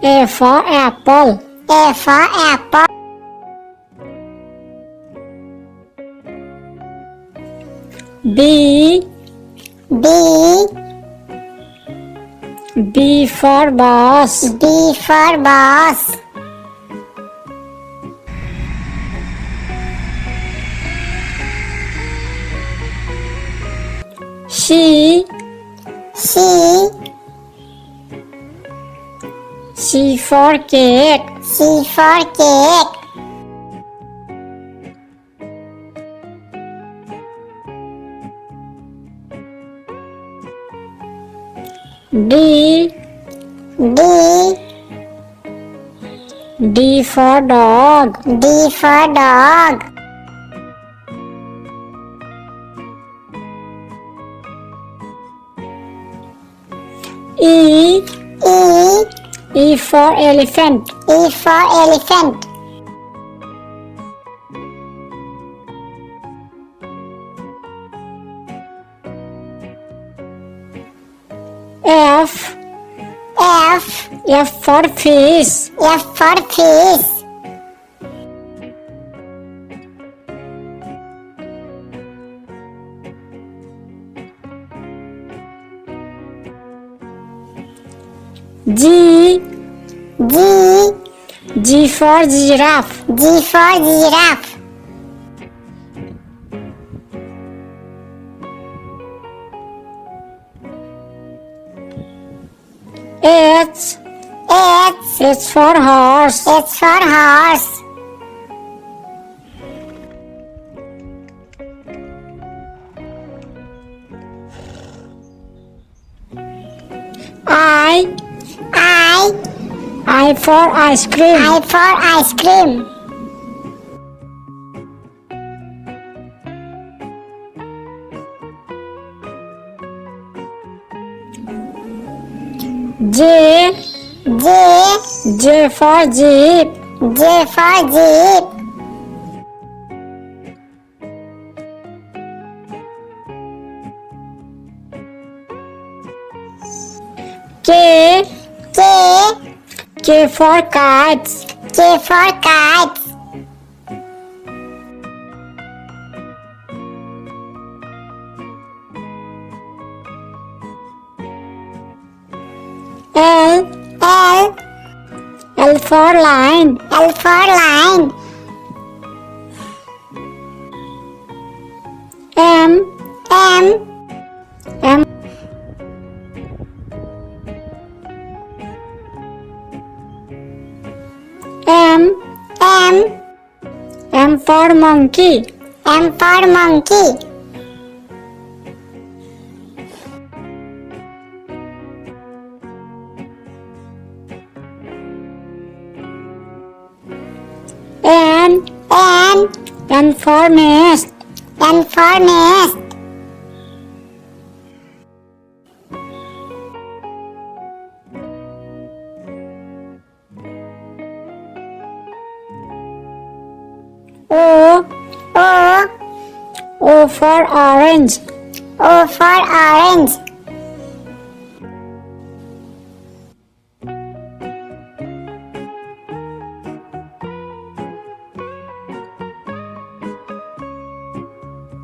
A for apple. A for apple. B. B. B for bus. B for bus. C. C. C for cake. C for cake. D. D. D for dog. D for dog. E. E. E for elephant. E for elephant. F. F. F for fish. F for fish. G. G. G for giraffe. G for giraffe. H. H. H for horse. H for horse. I. I. I for ice cream. I for ice cream. J. J. J for jeep. J for jeep. K. K. K for kites. K for kites. L. L. L for lion. L for lion. M. M. M. M. M. M for monkey. M for monkey. N. N. N for nest. N for nest. O. O. O for orange. O for orange.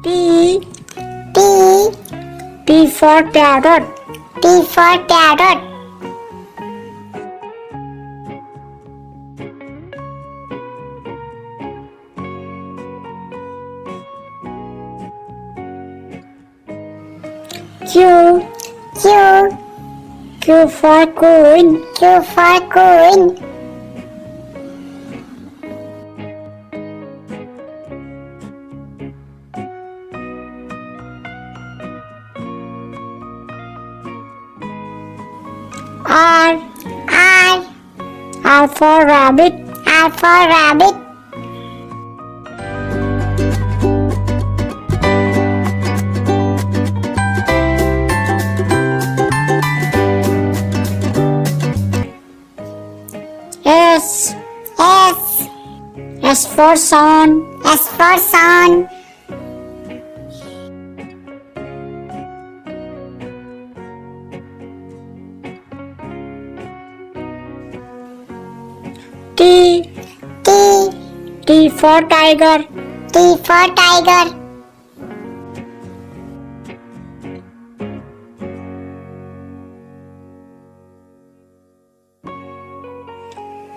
P. P. P for parrot. P for parrot. Q. Q. Q for queen. Q for queen. R. R. R for rabbit. R for rabbit. S. S. S for sun. S for sun. T. T. T for tiger. T for tiger.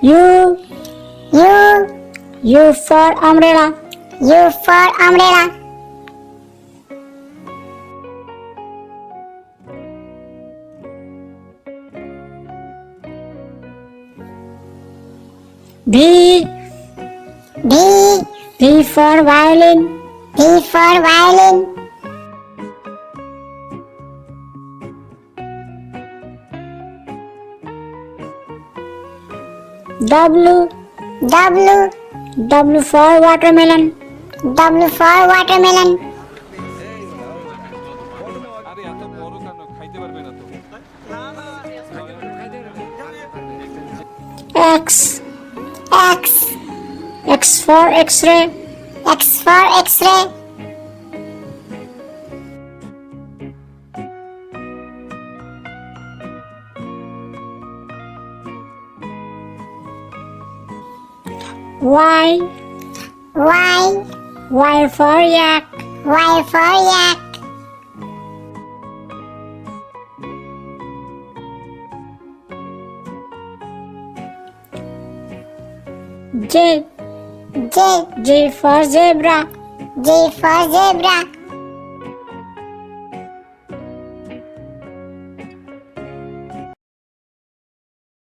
U. U. U for umbrella. U for umbrella. V. V. V for violin. V for violin. W. W. W for watermelon. W for watermelon. আরে এত বড় কেন খাইতে পারবে না তো X. X. X for X-ray. X for X-ray. Y. Y. Y for yak. Y for yak. J. J. J for zebra. J for zebra.